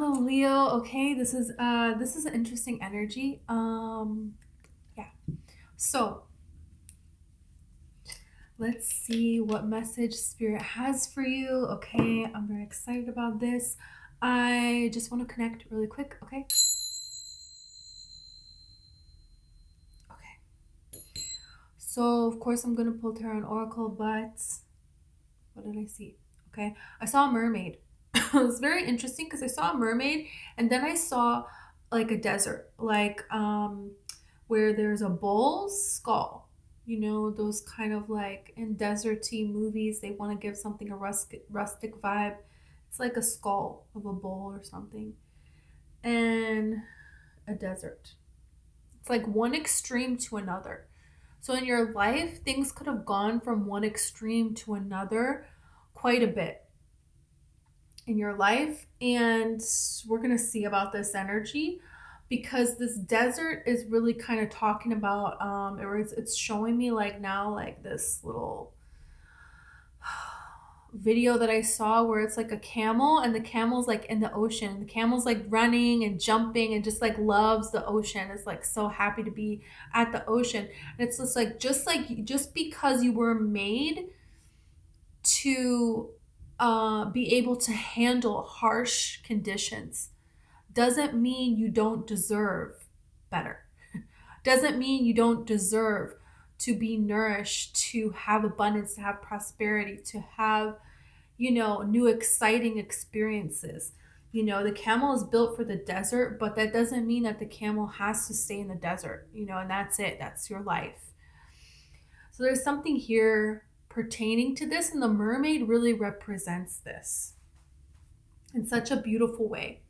Hello, Leo. Okay, this is an interesting energy. Yeah. So let's see what message Spirit has for you. Okay, I'm very excited about this. I just want to connect really quick. Okay. Okay. So of course I'm gonna pull Tarot and Oracle, but what did I see? Okay, I saw a mermaid. It was very interesting because I saw a mermaid, and then I saw like a desert, like where there's a bull's skull. You know, those kind of like in deserty movies, they want to give something a rustic vibe. It's like a skull of a bull or something, and a desert. It's like one extreme to another. So in your life, things could have gone from one extreme to another quite a bit in your life. And we're going to see about this energy because this desert is really kind of talking about, it's showing me like now, like this little video that I saw where it's like a camel and the camel's like in the ocean. The camel's like running and jumping and just like loves the ocean. It's like so happy to be at the ocean. And it's just because you were made to be able to handle harsh conditions doesn't mean you don't deserve better. Doesn't mean you don't deserve to be nourished, to have abundance, to have prosperity, to have, new exciting experiences. The camel is built for the desert, but that doesn't mean that the camel has to stay in the desert, and that's it. That's your life. So there's something here pertaining to this, and the mermaid really represents this in such a beautiful way.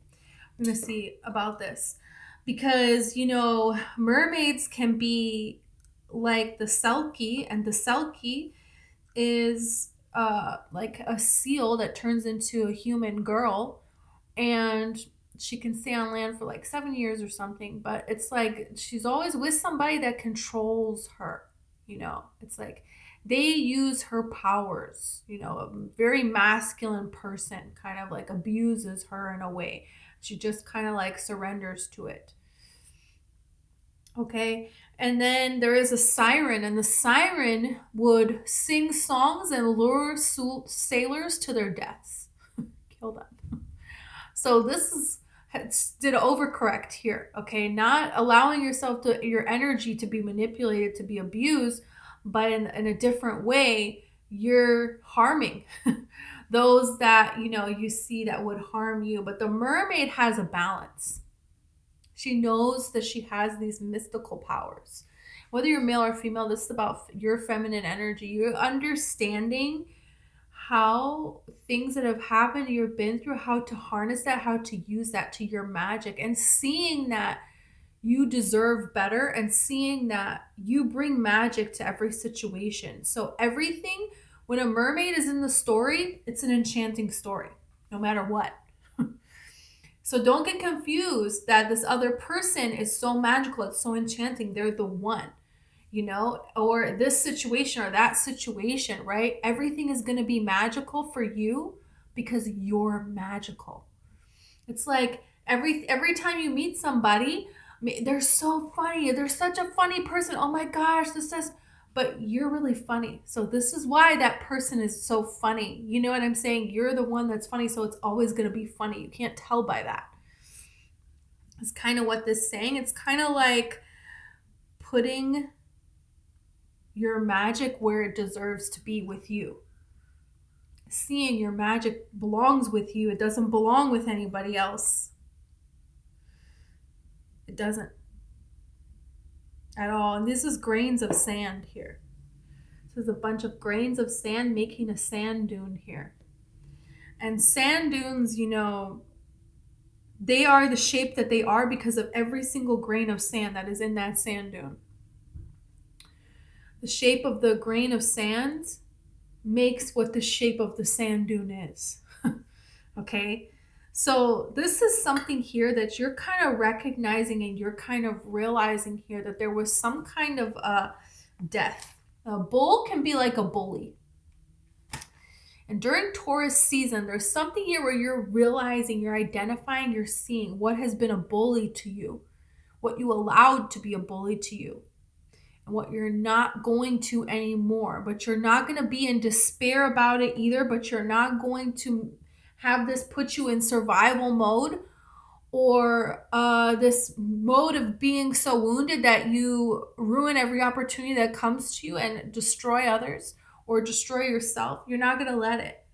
We're going to see about this because, mermaids can be like the selkie, and the selkie is like a seal that turns into a human girl, and she can stay on land for like 7 years or something, but it's like she's always with somebody that controls her. It's like they use her powers. A very masculine person kind of like abuses her in a way. She just kind of like surrenders to it. Okay. And then there is a siren, and the siren would sing songs and lure sailors to their deaths. Kill them. So this is did overcorrect here. Okay. Not allowing your energy to be manipulated, to be abused, but in a different way, you're harming those that, you see that would harm you. But the mermaid has a balance. She knows that she has these mystical powers. Whether you're male or female, this is about your feminine energy. You're understanding how things that have happened, you've been through, how to harness that, how to use that to your magic, and seeing that you deserve better, and seeing that you bring magic to every situation. So everything, when a mermaid is in the story, it's an enchanting story, no matter what. So don't get confused that this other person is so magical, it's so enchanting, they're the one, or this situation or that situation, right? Everything is going to be magical for you because you're magical. It's like every time you meet somebody, they're so funny. They're such a funny person. Oh my gosh, but you're really funny. So this is why that person is so funny. You know what I'm saying? You're the one that's funny, so it's always going to be funny. You can't tell by that. It's kind of what this is saying. It's kind of like putting your magic where it deserves to be with you. Seeing your magic belongs with you. It doesn't belong with anybody else. It doesn't at all. And this is grains of sand here. This is a bunch of grains of sand making a sand dune here. And sand dunes, they are the shape that they are because of every single grain of sand that is in that sand dune. The shape of the grain of sand makes what the shape of the sand dune is. Okay? So this is something here that you're kind of recognizing, and you're kind of realizing here that there was some kind of death. A bull can be like a bully. And during Taurus season, there's something here where you're realizing, you're identifying, you're seeing what has been a bully to you, what you allowed to be a bully to you, and what you're not going to anymore. But you're not going to be in despair about it either, but you're not going to have this put you in survival mode, or this mode of being so wounded that you ruin every opportunity that comes to you and destroy others or destroy yourself. You're not going to let it.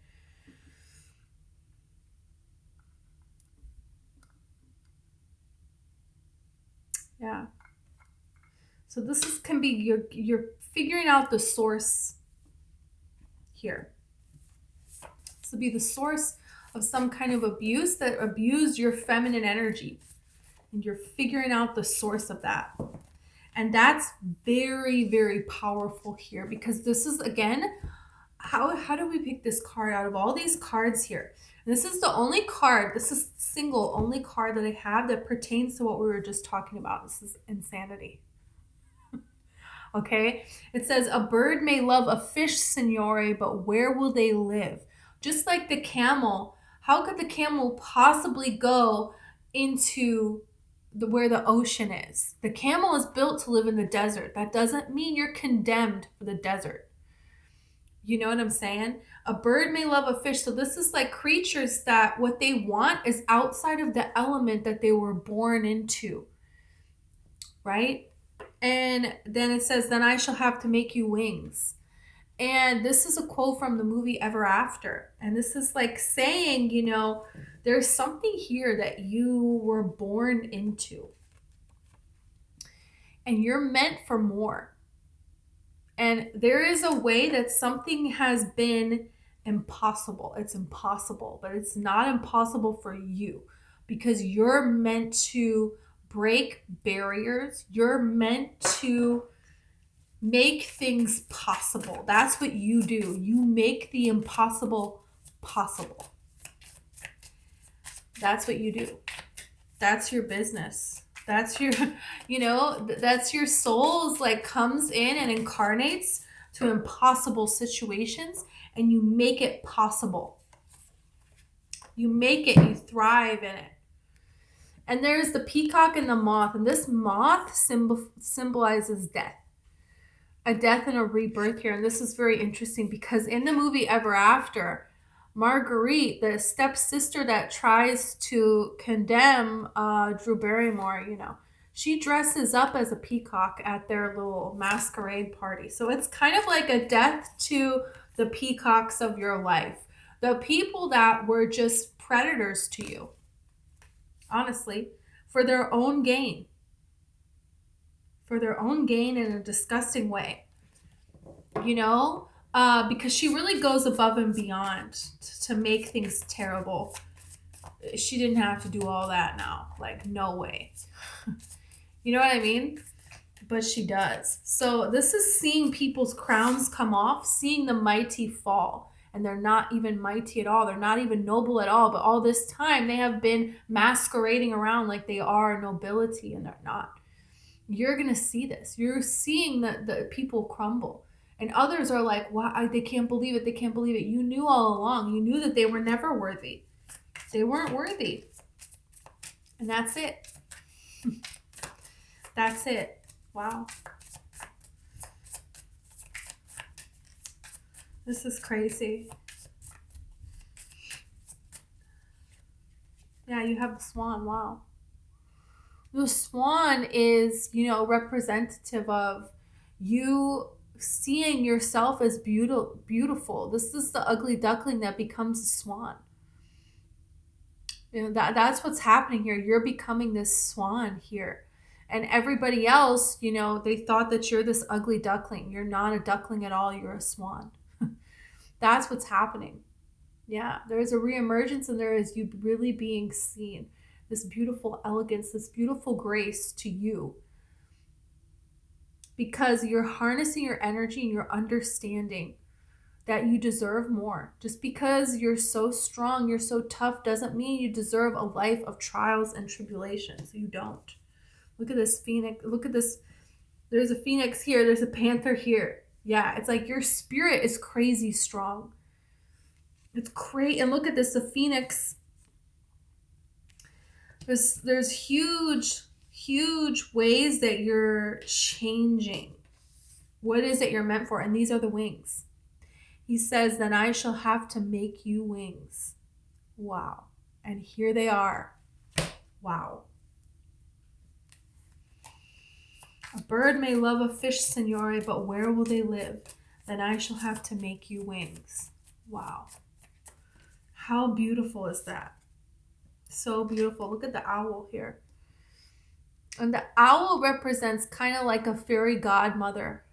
Yeah. So this can be you're figuring out the source here. This will be the source of some kind of abuse that abused your feminine energy. And you're figuring out the source of that. And that's very, very powerful here, because this is, again, how do we pick this card out of all these cards here? And this is the only card, this is single only card that I have that pertains to what we were just talking about. This is insanity. Okay? It says, a bird may love a fish, signore, but where will they live? Just like the camel, how could the camel possibly go into where the ocean is? The camel is built to live in the desert. That doesn't mean you're condemned for the desert. You know what I'm saying? A bird may love a fish. So this is like creatures that what they want is outside of the element that they were born into. Right? And then it says, then I shall have to make you wings. And this is a quote from the movie Ever After. And this is like saying, you know, there's something here that you were born into. And you're meant for more. And there is a way that something has been impossible. It's impossible, but it's not impossible for you, because you're meant to break barriers. You're meant to make things possible. That's what you do. You make the impossible possible. That's what you do. That's your business. That's your, you know, that's your soul's like comes in and incarnates to impossible situations, and you make it possible. You make it, you thrive in it. And there's the peacock and the moth, and this moth symbolizes death. A death and a rebirth here. And this is very interesting, because in the movie Ever After, Marguerite, the stepsister that tries to condemn Drew Barrymore, you know, she dresses up as a peacock at their little masquerade party. So it's kind of like a death to the peacocks of your life. The people that were just predators to you, honestly, for their own gain. For their own gain in a disgusting way. You know? Because she really goes above and beyond to make things terrible. She didn't have to do all that now. Like, no way. You know what I mean? But she does. So this is seeing people's crowns come off, seeing the mighty fall. And they're not even mighty at all. They're not even noble at all. But all this time, they have been masquerading around like they are nobility, and they're not. You're going to see this. You're seeing the people crumble. And others are like, wow, they can't believe it. They can't believe it. You knew all along. You knew that they were never worthy. They weren't worthy. And that's it. That's it. Wow. This is crazy. Yeah, you have the swan. Wow. The swan is, you know, representative of you seeing yourself as beautiful. This is the ugly duckling that becomes a swan. You know, that's what's happening here. You're becoming this swan here. And everybody else, you know, they thought that you're this ugly duckling. You're not a duckling at all. You're a swan. That's what's happening. Yeah, there is a reemergence, and there is you really being seen. This beautiful elegance, this beautiful grace to you. Because you're harnessing your energy and you're understanding that you deserve more. Just because you're so strong, you're so tough, doesn't mean you deserve a life of trials and tribulations. You don't. Look at this phoenix. Look at this. There's a phoenix here. There's a panther here. Yeah, it's like your spirit is crazy strong. It's great. And look at this, the phoenix. There's huge, huge ways that you're changing. What is it you're meant for? And these are the wings. He says, then I shall have to make you wings. Wow. And here they are. Wow. A bird may love a fish, signore, but where will they live? Then I shall have to make you wings. Wow. How beautiful is that? So beautiful. Look at the owl here. And the owl represents kind of like a fairy godmother.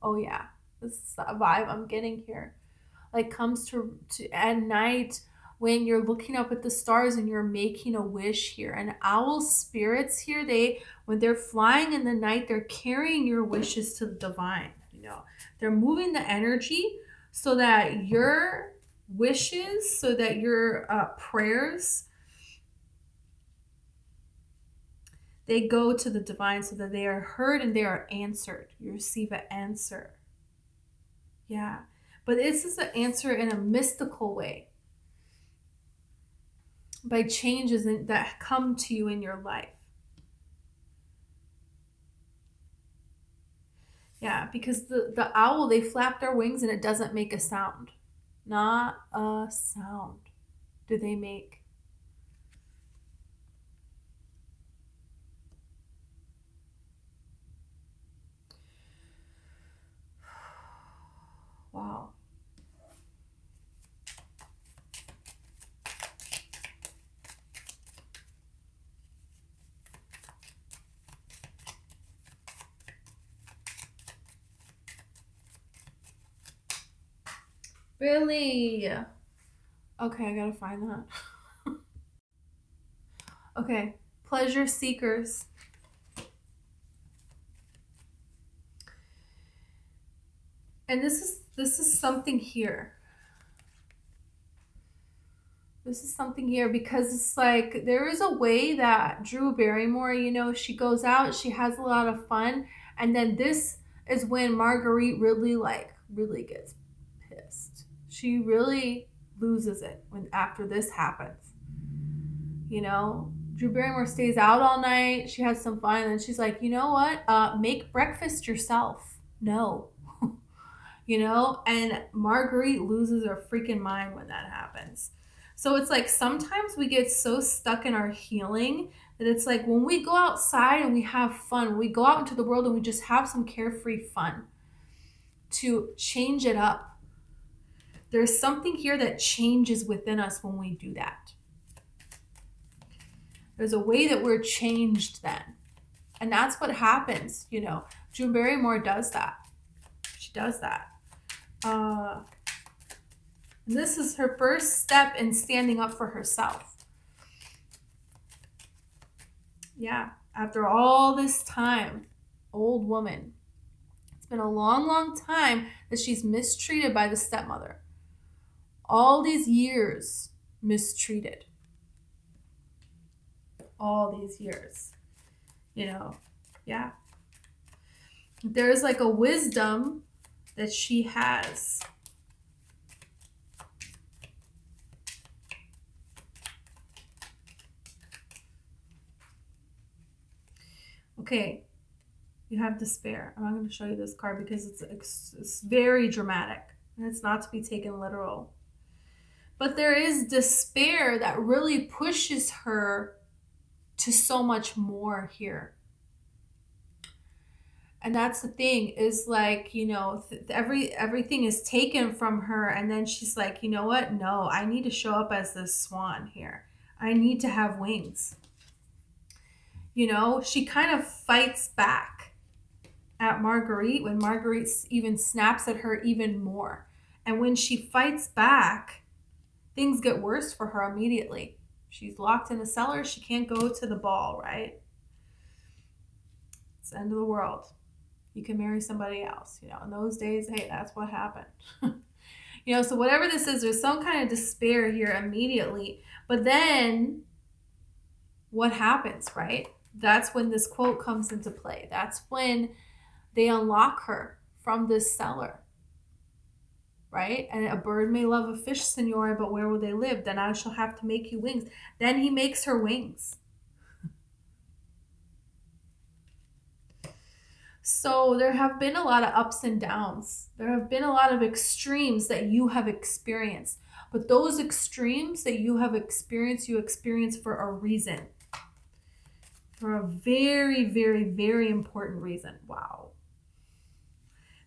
Oh yeah, this is the vibe I'm getting here. Like comes to at night when you're looking up at the stars and you're making a wish here. And owl spirits here, when they're flying in the night, they're carrying your wishes to the divine. They're moving the energy so that your wishes, so that your prayers, they go to the divine so that they are heard and they are answered. You receive an answer. Yeah. But this is an answer in a mystical way. By changes that come to you in your life. Yeah, because the owl, they flap their wings and it doesn't make a sound. Not a sound do they make. Wow. Really? Okay, I gotta find that. Okay, pleasure seekers. And this is something here. This is something here because it's like there is a way that Drew Barrymore, she goes out, she has a lot of fun, and then this is when Marguerite really gets pissed. She really loses it after this happens. Drew Barrymore stays out all night, she has some fun, and she's like, you know what? Make breakfast yourself. No. And Marguerite loses her freaking mind when that happens. So it's like sometimes we get so stuck in our healing that it's like when we go outside and we have fun, when we go out into the world and we just have some carefree fun to change it up. There's something here that changes within us when we do that. There's a way that we're changed then. And that's what happens, Drew Barrymore does that. She does that. This is her first step in standing up for herself. Yeah, after all this time, old woman. It's been a long, long time that she's mistreated by the stepmother. All these years mistreated. All these years. Yeah. There's like a wisdom that she has. Okay, you have despair. I'm not going to show you this card because it's very dramatic and it's not to be taken literal. But there is despair that really pushes her to so much more here. And that's the thing is like, everything is taken from her. And then she's like, you know what? No, I need to show up as this swan here. I need to have wings. She kind of fights back at Marguerite when Marguerite even snaps at her even more. And when she fights back, things get worse for her immediately. She's locked in a cellar. She can't go to the ball, right? It's the end of the world. You can marry somebody else. In those days, hey, that's what happened. So whatever this is, there's some kind of despair here immediately. But then what happens, right? That's when this quote comes into play. That's when they unlock her from this cellar. right? And a bird may love a fish, Signora, but where will they live? Then I shall have to make you wings. Then he makes her wings. So there have been a lot of ups and downs. There have been a lot of extremes that you have experienced. But those extremes that you have experienced, you experience for a reason. For a very, very, very important reason. Wow.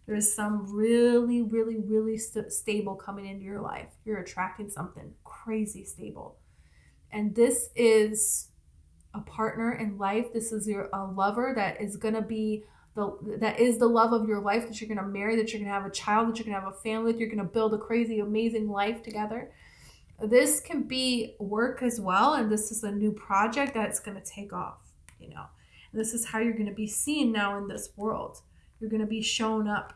There's some really, really, really stable coming into your life. You're attracting something crazy stable. And this is a partner in life. This is a lover that is going to be that is the love of your life, that you're going to marry, that you're going to have a child, that you're going to have a family, that you're going to build a crazy, amazing life together. This can be work as well. And this is a new project that's going to take off, you know. And this is how you're going to be seen now in this world. You're going to be shown up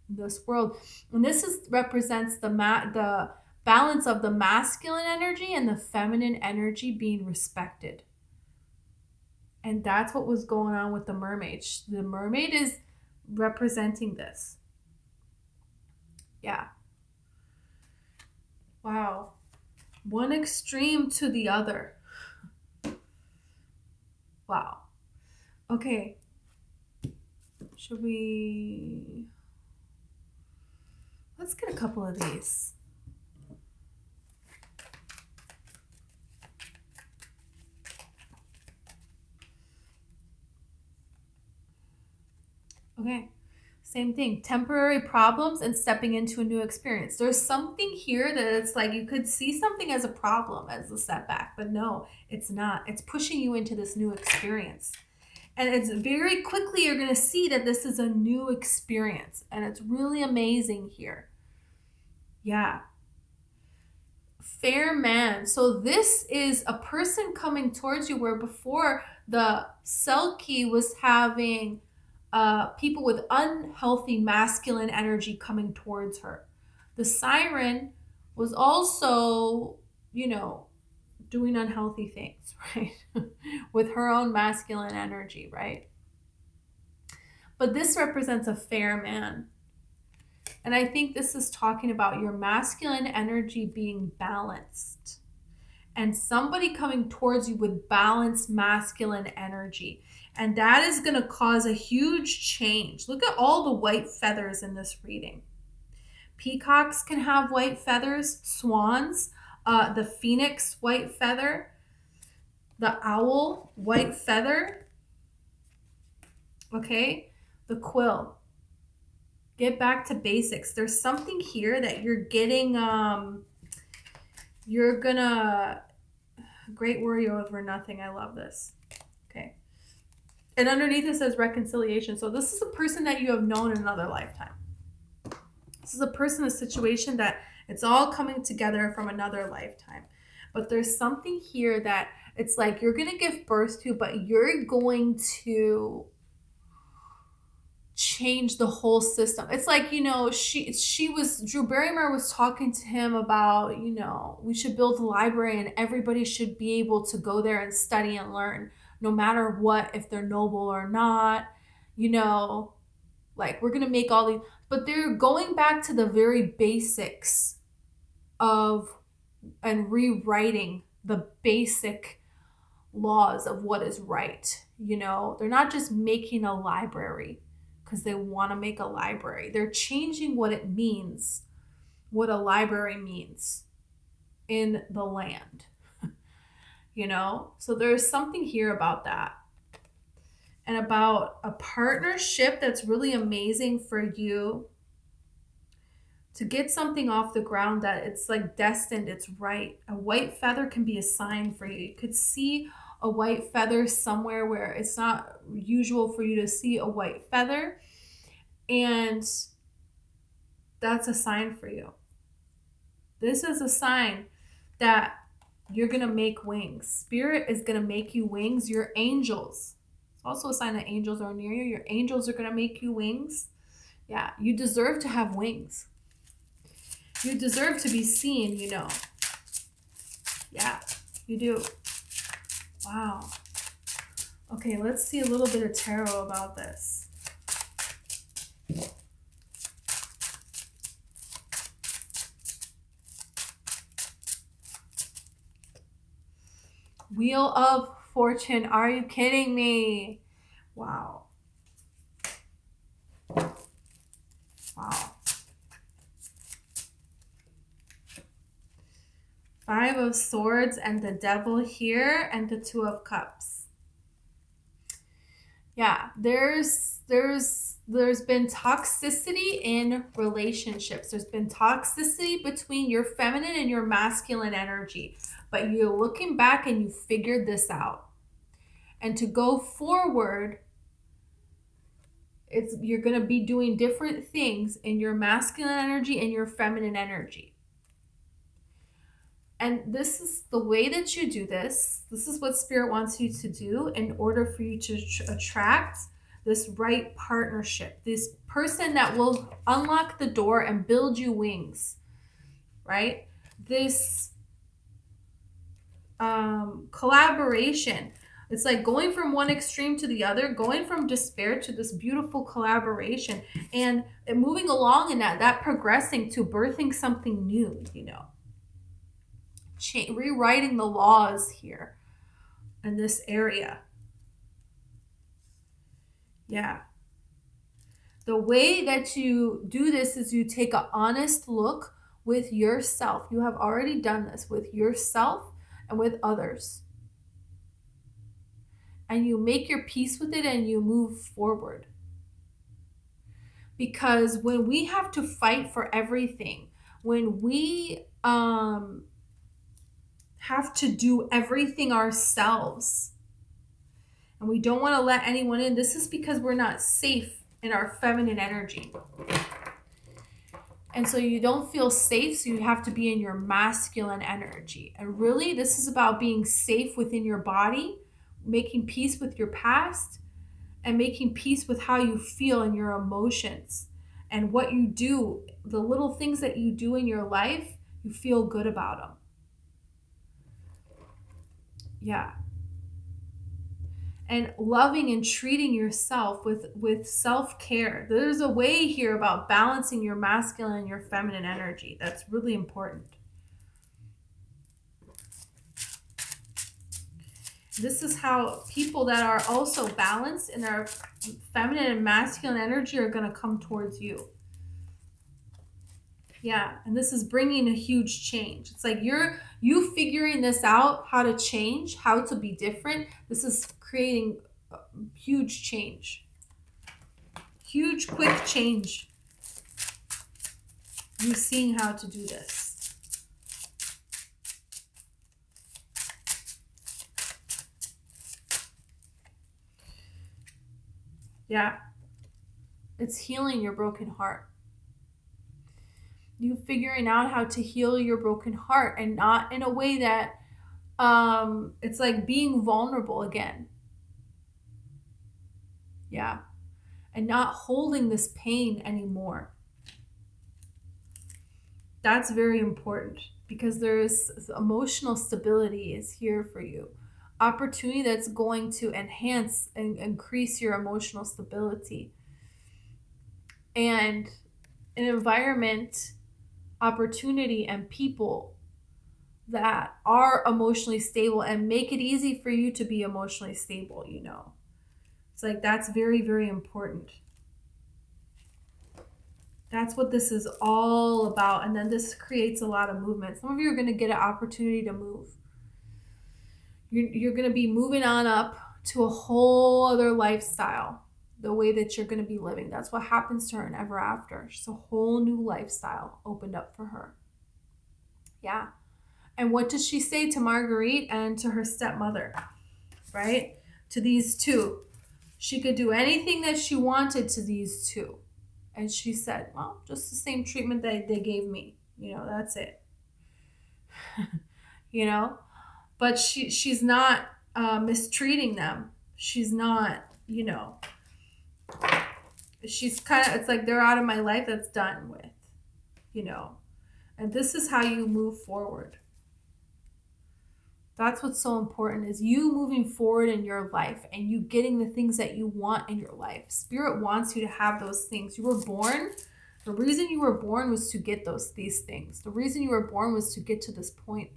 in this world. And this represents the balance of the masculine energy and the feminine energy being respected. And that's what was going on with the mermaid. The mermaid is representing this. Yeah. Wow. One extreme to the other. Wow. Okay. Should we... Let's get a couple of these. Okay, same thing. Temporary problems and stepping into a new experience. There's something here that it's like you could see something as a problem, as a setback, but no, it's not. It's pushing you into this new experience. And it's very quickly you're going to see that this is a new experience. And it's really amazing here. Yeah. Fair man. So this is a person coming towards you where before the Selkie was having... people with unhealthy masculine energy coming towards her. The siren was also, you know, doing unhealthy things, right? With her own masculine energy, right? But this represents a fair man. And I think this is talking about your masculine energy being balanced. And somebody coming towards you with balanced masculine energy. And that is going to cause a huge change. Look at all the white feathers in this reading. Peacocks can have white feathers, swans, the phoenix white feather, the owl white feather, okay, the quill. Get back to basics. There's something here that you're getting, you're gonna, great worry over nothing. I love this. Okay. And underneath it says reconciliation. So this is a person that you have known in another lifetime. This is a person, a situation that it's all coming together from another lifetime. But there's something here that it's like you're going to give birth to, but you're going to change the whole system. It's like, you know, Drew Barrymore was talking to him about, you know, we should build a library and everybody should be able to go there and study and learn, no matter what, if they're noble or not, you know, like we're going to make all these, but they're going back to the very basics of and rewriting the basic laws of what is right. You know, they're not just making a library because they want to make a library. They're changing what it means, what a library means in the land. You know, so there's something here about that. And about a partnership that's really amazing for you to get something off the ground that it's like destined, it's right. A white feather can be a sign for you. You could see a white feather somewhere where it's not usual for you to see a white feather. And that's a sign for you. This is a sign that you're going to make wings. Spirit is going to make you wings. Your angels. It's also a sign that angels are near you. Your angels are going to make you wings. Yeah, you deserve to have wings. You deserve to be seen, you know. Yeah, you do. Wow. Okay, let's see a little bit of tarot about this. Wheel of Fortune. Are you kidding me? Wow. Wow. Five of Swords and the Devil here and the Two of Cups. Yeah, there's been toxicity in relationships. There's been toxicity between your feminine and your masculine energy. But you're looking back and you figured this out. And to go forward, you're going to be doing different things in your masculine energy and your feminine energy. And this is the way that you do this. This is what Spirit wants you to do in order for you to attract this right partnership, this person that will unlock the door and build you wings, right? This collaboration. It's like going from one extreme to the other, going from despair to this beautiful collaboration, and moving along in that progressing to birthing something new, you know. Rewriting the laws here in this area. Yeah. The way that you do this is you take an honest look with yourself. You have already done this with yourself and with others. And you make your peace with it and you move forward. Because when we have to fight for everything, when we have to do everything ourselves, and we don't want to let anyone in, this is because we're not safe in our feminine energy. And so you don't feel safe, so you have to be in your masculine energy. And really, this is about being safe within your body, making peace with your past, and making peace with how you feel and your emotions. And what you do, the little things that you do in your life, you feel good about them. Yeah. And loving and treating yourself with self-care. There's a way here about balancing your masculine and your feminine energy. That's really important. This is how people that are also balanced in their feminine and masculine energy are going to come towards you. Yeah, and this is bringing a huge change. It's like you figuring this out, how to change, how to be different. This is creating a huge change. Huge, quick change. You seeing how to do this. Yeah. It's healing your broken heart. You figuring out how to heal your broken heart, and not in a way that it's like being vulnerable again. Yeah. And not holding this pain anymore. That's very important, because there's emotional stability is here for you. Opportunity that's going to enhance and increase your emotional stability. And an environment, opportunity, and people that are emotionally stable and make it easy for you to be emotionally stable, you know. It's like that's very, very important. That's what this is all about. And then this creates a lot of movement. Some of you are going to get an opportunity to move. You're going to be moving on up to a whole other lifestyle, the way that you're going to be living. That's what happens to her in Ever After. She's a whole new lifestyle opened up for her. Yeah. And what does she say to Marguerite and to her stepmother, right? To these two. She could do anything that she wanted to these two. And she said, well, just the same treatment that they gave me. You know, that's it. You know? But she's not mistreating them. She's not, you know. She's kind of, it's like they're out of my life, that's done with. You know. And this is how you move forward. That's what's so important, is you moving forward in your life and you getting the things that you want in your life. Spirit wants you to have those things. You were born. The reason you were born was to get these things. The reason you were born was to get to this point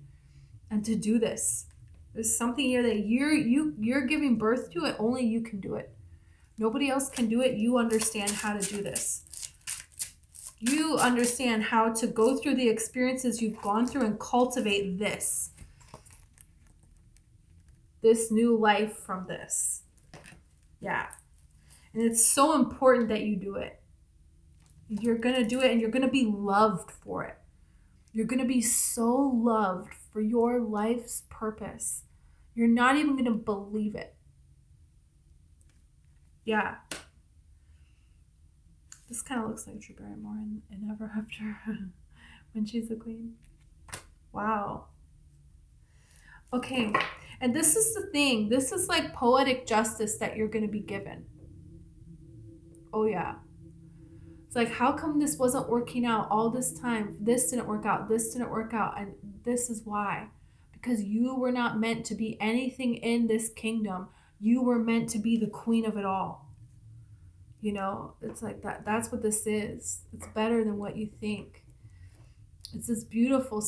and to do this. There's something here that you're giving birth to, and only you can do it. Nobody else can do it. You understand how to do this. You understand how to go through the experiences you've gone through and cultivate this new life from this. Yeah. And it's so important that you do it. You're going to do it, and you're going to be loved for it. You're going to be so loved for your life's purpose. You're not even going to believe it. Yeah. This kind of looks like Drew Barrymore in Ever After when she's a queen. Wow. Okay. And this is the thing. This is like poetic justice that you're going to be given. Oh, yeah. It's like, how come this wasn't working out all this time? This didn't work out. This didn't work out. And this is why. Because you were not meant to be anything in this kingdom. You were meant to be the queen of it all. You know, it's like that. That's what this is. It's better than what you think. It's this beautiful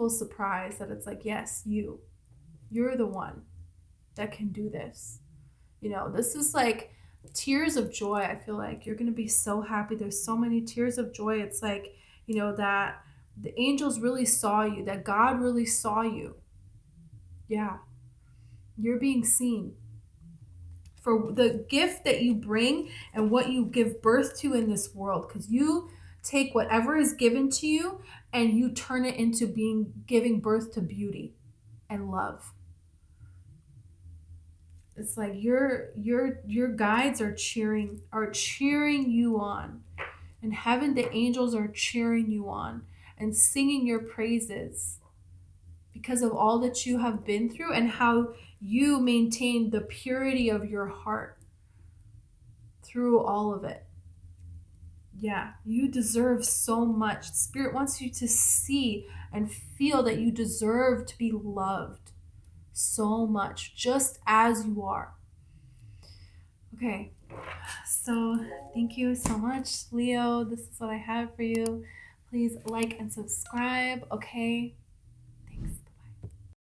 surprise that it's like, yes, you're the one that can do this. You know, this is like tears of joy. I feel like you're going to be so happy. There's so many tears of joy. It's like, you know, that the angels really saw you, that God really saw you. Yeah. You're being seen for the gift that you bring and what you give birth to in this world. Because you take whatever is given to you and you turn it into giving birth to beauty and love. It's like your guides are cheering you on. In heaven, the angels are cheering you on and singing your praises because of all that you have been through and how you maintain the purity of your heart through all of it. Yeah, you deserve so much. Spirit wants you to see and feel that you deserve to be loved so much, just as you are. Okay, so thank you so much, Leo. This is what I have for you. Please like and subscribe, okay?